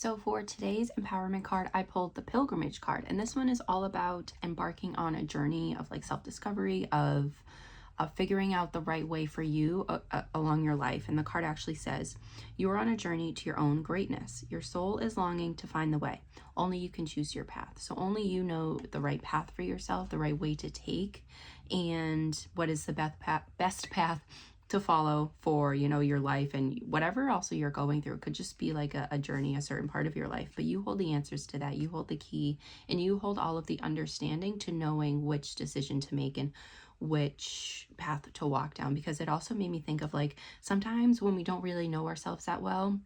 So for today's empowerment card, I pulled the pilgrimage card, and this one is all about embarking on a journey of like self-discovery, of figuring out the right way for you along your life. And the card actually says, you are on a journey to your own greatness. Your soul is longing to find the way. Only you can choose your path. So only you know the right path for yourself, the right way to take, and what is the best path to follow for your life and whatever also you're going through. It could just be like a journey, a certain part of your life, but you hold the answers to that. You hold the key, and you hold all of the understanding to knowing which decision to make and which path to walk down. Because it also made me think of like sometimes when we don't really know ourselves that well,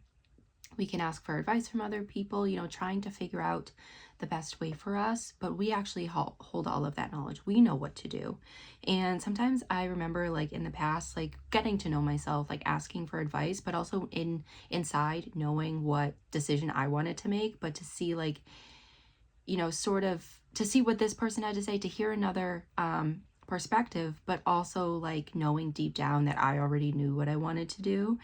we can ask for advice from other people, trying to figure out the best way for us, but we actually hold all of that knowledge. We know what to do. And sometimes I remember like in the past, like getting to know myself, like asking for advice, but also inside knowing what decision I wanted to make, but to see like, sort of to see what this person had to say, to hear another perspective, but also like knowing deep down that I already knew what I wanted to do.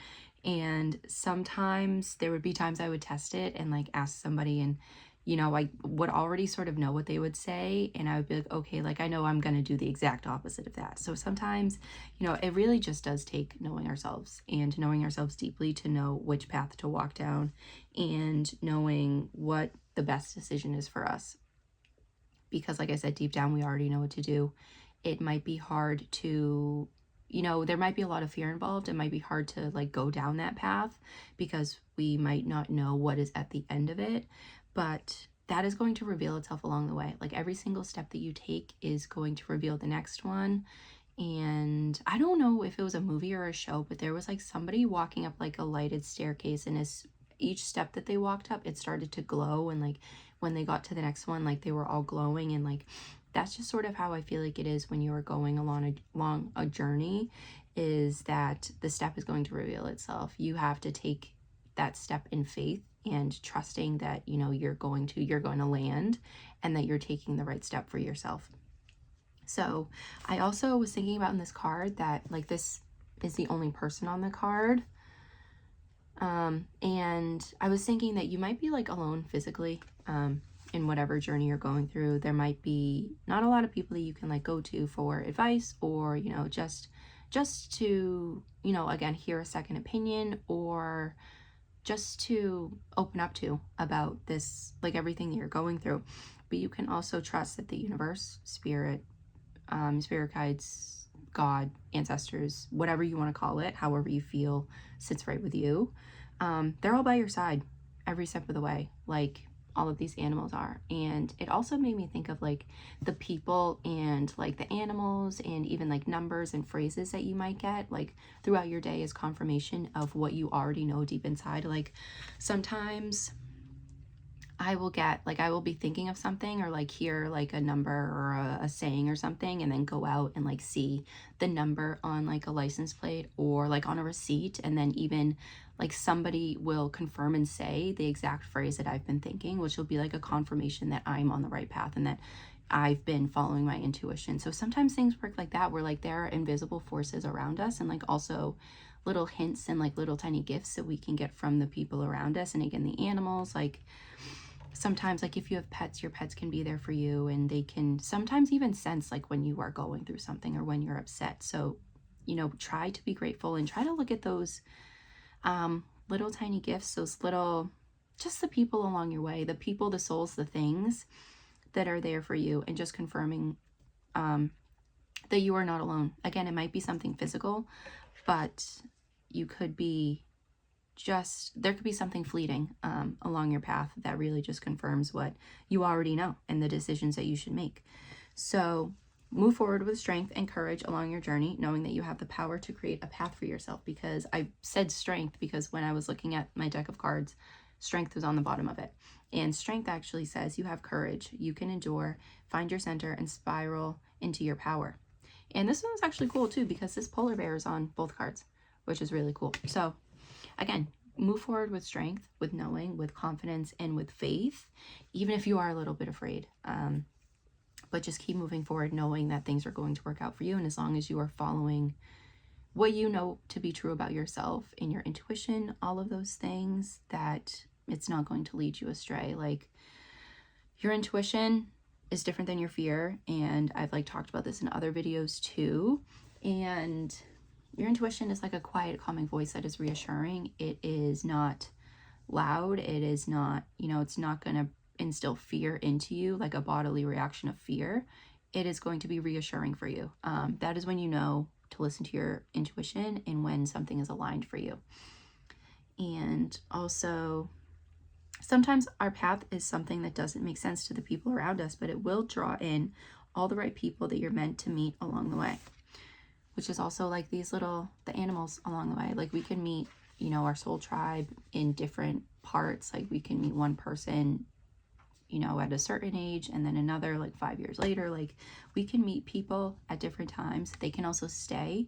And sometimes there would be times I would test it and like ask somebody, and I would already sort of know what they would say, and I would be like, okay, like I know I'm going to do the exact opposite of that. So sometimes, it really just does take knowing ourselves and knowing ourselves deeply to know which path to walk down and knowing what the best decision is for us. Because like I said, deep down we already know what to do. It might be hard to, there might be a lot of fear involved. It might be hard to like go down that path because we might not know what is at the end of it, but that is going to reveal itself along the way. Like every single step that you take is going to reveal the next one. And I don't know if it was a movie or a show, but there was like somebody walking up like a lighted staircase, and as each step that they walked up, it started to glow, and like when they got to the next one, like they were all glowing. And like that's just sort of how I feel like it is when you are going along a journey, is that the step is going to reveal itself. You have to take that step in faith and trusting that you're going to land, and that you're taking the right step for yourself. So I also was thinking about in this card that like this is the only person on the card. And I was thinking that you might be like alone physically in whatever journey you're going through. There might be not a lot of people that you can like go to for advice, or just to again hear a second opinion, or just to open up to about this, like everything that you're going through. But you can also trust that the universe, spirit guides, God, ancestors, whatever you want to call it, however you feel sits right with you. They're all by your side every step of the way, like all of these animals are. And it also made me think of like the people and like the animals, and even like numbers and phrases that you might get like throughout your day as confirmation of what you already know deep inside. Like sometimes I will be thinking of something, or like hear like a number or a saying or something, and then go out and like see the number on like a license plate or like on a receipt. And then even like somebody will confirm and say the exact phrase that I've been thinking, which will be like a confirmation that I'm on the right path and that I've been following my intuition. So sometimes things work like that, where like there are invisible forces around us, and like also little hints and like little tiny gifts that we can get from the people around us. And again, the animals, like sometimes like if you have pets, your pets can be there for you, and they can sometimes even sense like when you are going through something or when you're upset. So try to be grateful and try to look at those little tiny gifts, those little, just the people along your way, the people, the souls, the things that are there for you, and just confirming that you are not alone. Again, it might be something physical, but you could be there could be something fleeting along your path that really just confirms what you already know and the decisions that you should make. So move forward with strength and courage along your journey, knowing that you have the power to create a path for yourself. Because I said strength because when I was looking at my deck of cards, strength was on the bottom of it. And strength actually says you have courage, you can endure, find your center, and spiral into your power. And this one's actually cool too, because this polar bear is on both cards, which is really cool. So again, move forward with strength, with knowing, with confidence, and with faith, even if you are a little bit afraid. But just keep moving forward, knowing that things are going to work out for you. And as long as you are following what you know to be true about yourself and your intuition, all of those things, that it's not going to lead you astray. Like, your intuition is different than your fear, and I've like talked about this in other videos too. And your intuition is like a quiet, calming voice that is reassuring. It is not loud. It is not, you know, it's not going to instill fear into you, like a bodily reaction of fear. It is going to be reassuring for you. That is when you know to listen to your intuition and when something is aligned for you. And also, sometimes our path is something that doesn't make sense to the people around us, but it will draw in all the right people that you're meant to meet along the way, which is also like the animals along the way. Like, we can meet, you know, our soul tribe in different parts. Like, we can meet one person, you know, at a certain age, and then another like 5 years later. Like, we can meet people at different times. They can also stay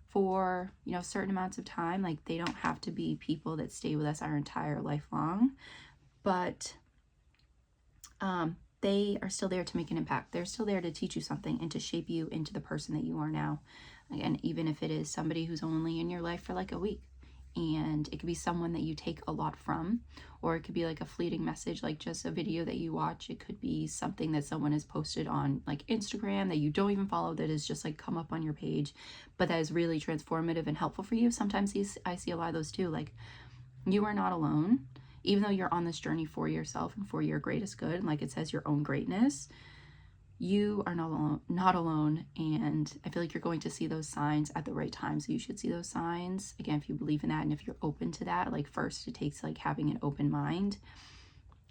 for, you know, certain amounts of time. Like, they don't have to be people that stay with us our entire life long, but they are still there to make an impact. They're still there to teach you something and to shape you into the person that you are now. Again, even if it is somebody who's only in your life for like a week, and it could be someone that you take a lot from, or it could be like a fleeting message, like just a video that you watch. It could be something that someone has posted on like Instagram that you don't even follow, that is just like come up on your page, but that is really transformative and helpful for you. Sometimes I see a lot of those too. Like, you are not alone. Even though you're on this journey for yourself and for your greatest good, and like it says, your own greatness, you are not alone. And I feel like you're going to see those signs at the right time. So you should see those signs. Again, if you believe in that and if you're open to that, like, first it takes like having an open mind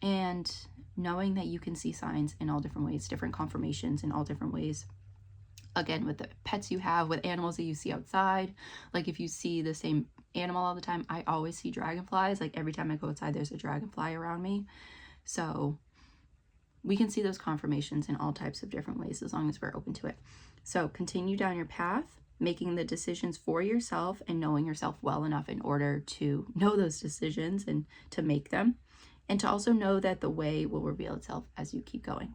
and knowing that you can see signs in all different ways, different confirmations in all different ways. Again, with the pets you have, with animals that you see outside. Like, if you see the same animal all the time, I always see dragonflies. Like, every time I go outside, there's a dragonfly around me. So we can see those confirmations in all types of different ways as long as we're open to it. So continue down your path, making the decisions for yourself and knowing yourself well enough in order to know those decisions and to make them, and to also know that the way will reveal itself as you keep going.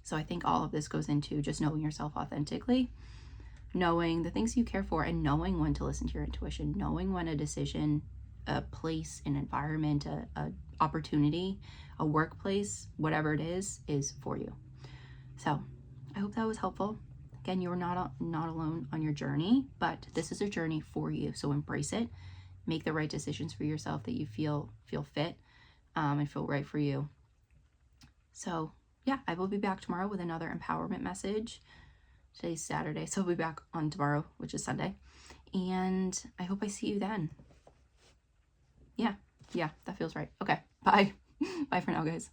So I think all of this goes into just knowing yourself authentically, knowing the things you care for, and knowing when to listen to your intuition, knowing when a decision, a place, an environment, a opportunity, a workplace, whatever it is for you. So I hope that was helpful. Again, you're not alone on your journey, but this is a journey for you. So embrace it. Make the right decisions for yourself that you feel fit and feel right for you. So yeah, I will be back tomorrow with another empowerment message. Today's Saturday, so I'll be back on tomorrow, which is Sunday. And I hope I see you then. Yeah, that feels right. Okay, bye. Bye for now, guys.